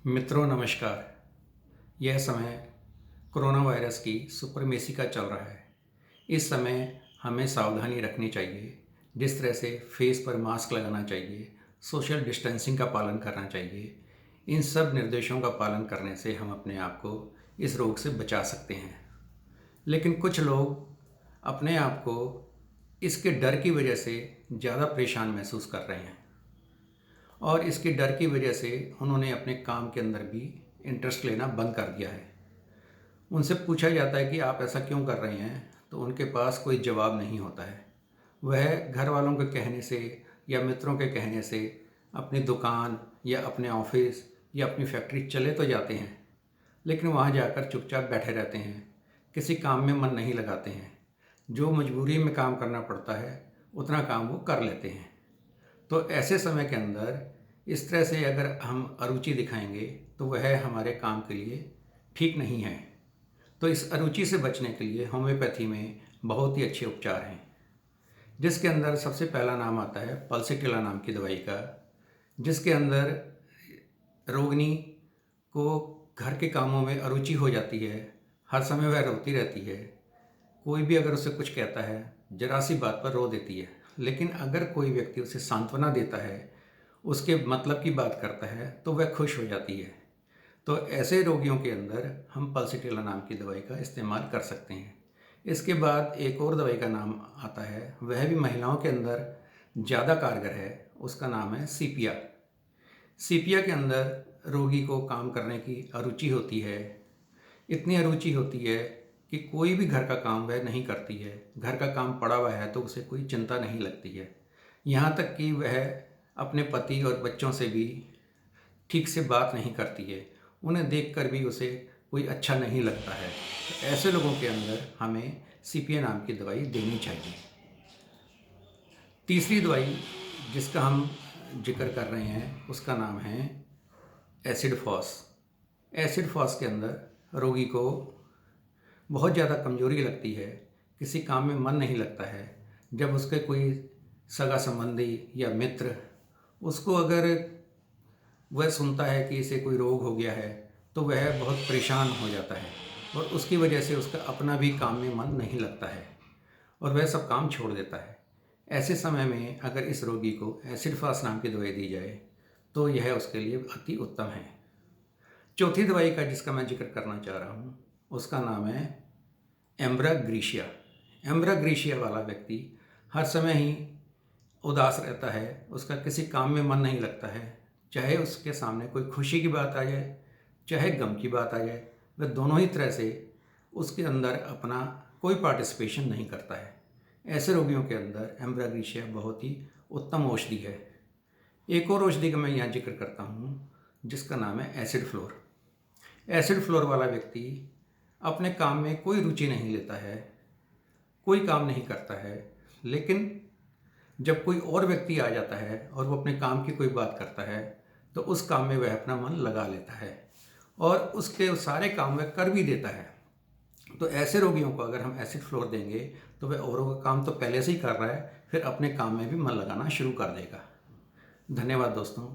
मित्रों नमस्कार। यह समय कोरोना वायरस की सुपरमेसी का चल रहा है। इस समय हमें सावधानी रखनी चाहिए। जिस तरह से फेस पर मास्क लगाना चाहिए, सोशल डिस्टेंसिंग का पालन करना चाहिए, इन सब निर्देशों का पालन करने से हम अपने आप को इस रोग से बचा सकते हैं। लेकिन कुछ लोग अपने आप को इसके डर की वजह से ज़्यादा परेशान महसूस कर रहे हैं और इसके डर की वजह से उन्होंने अपने काम के अंदर भी इंटरेस्ट लेना बंद कर दिया है। उनसे पूछा जाता है कि आप ऐसा क्यों कर रहे हैं, तो उनके पास कोई जवाब नहीं होता है। वह घर वालों के कहने से या मित्रों के कहने से अपनी दुकान या अपने ऑफिस या अपनी फैक्ट्री चले तो जाते हैं, लेकिन वहाँ जाकर चुपचाप बैठे रहते हैं, किसी काम में मन नहीं लगाते हैं। जो मजबूरी में काम करना पड़ता है उतना काम वो कर लेते हैं। तो ऐसे समय के अंदर इस तरह से अगर हम अरुचि दिखाएंगे तो वह हमारे काम के लिए ठीक नहीं है। तो इस अरुचि से बचने के लिए होम्योपैथी में बहुत ही अच्छे उपचार हैं, जिसके अंदर सबसे पहला नाम आता है पल्सीटिला नाम की दवाई का, जिसके अंदर रोगिणी को घर के कामों में अरुचि हो जाती है। हर समय वह रोती रहती है। कोई भी अगर उसे कुछ कहता है, जरा सी बात पर रो देती है। लेकिन अगर कोई व्यक्ति उसे सांत्वना देता है, उसके मतलब की बात करता है, तो वह खुश हो जाती है। तो ऐसे रोगियों के अंदर हम पल्सीटिला नाम की दवाई का इस्तेमाल कर सकते हैं। इसके बाद एक और दवाई का नाम आता है, वह भी महिलाओं के अंदर ज़्यादा कारगर है। उसका नाम है सीपिया। सीपिया के अंदर रोगी को काम करने की अरुचि होती है। इतनी अरुचि होती है कि कोई भी घर का काम वह नहीं करती है। घर का काम पड़ा हुआ है तो उसे कोई चिंता नहीं लगती है। यहाँ तक कि वह अपने पति और बच्चों से भी ठीक से बात नहीं करती है। उन्हें देखकर भी उसे कोई अच्छा नहीं लगता है। तो ऐसे लोगों के अंदर हमें सीपिया नाम की दवाई देनी चाहिए। तीसरी दवाई जिसका हम जिक्र कर रहे हैं उसका नाम है एसिड फॉस। एसिड फॉस के अंदर रोगी को बहुत ज़्यादा कमजोरी लगती है, किसी काम में मन नहीं लगता है। जब उसके कोई सगा संबंधी या मित्र उसको अगर वह सुनता है कि इसे कोई रोग हो गया है तो वह बहुत परेशान हो जाता है और उसकी वजह से उसका अपना भी काम में मन नहीं लगता है और वह सब काम छोड़ देता है। ऐसे समय में अगर इस रोगी को एसिड फास नाम की दवाई दी जाए तो यह उसके लिए अति उत्तम है। चौथी दवाई का जिसका मैं जिक्र करना चाह रहा हूँ उसका नाम है एम्ब्राग्रीशिया। एम्ब्राग्रीशिया वाला व्यक्ति हर समय ही उदास रहता है, उसका किसी काम में मन नहीं लगता है। चाहे उसके सामने कोई खुशी की बात आ जाए, चाहे गम की बात आ जाए, वह दोनों ही तरह से उसके अंदर अपना कोई पार्टिसिपेशन नहीं करता है। ऐसे रोगियों के अंदर एम्ब्राग्रीशिया बहुत ही उत्तम औषधि है। एक और औषधि का मैं यहाँ जिक्र करता हूँ जिसका नाम है एसिड फ्लोर। एसिड फ्लोर वाला व्यक्ति अपने काम में कोई रुचि नहीं लेता है, कोई काम नहीं करता है, लेकिन जब कोई और व्यक्ति आ जाता है और वो अपने काम की कोई बात करता है तो उस काम में वह अपना मन लगा लेता है और उसके सारे काम वह कर भी देता है। तो ऐसे रोगियों को अगर हम एसिड फ्लोर देंगे तो वह औरों का काम तो पहले से ही कर रहा है, फिर अपने काम में भी मन लगाना शुरू कर देगा। धन्यवाद दोस्तों।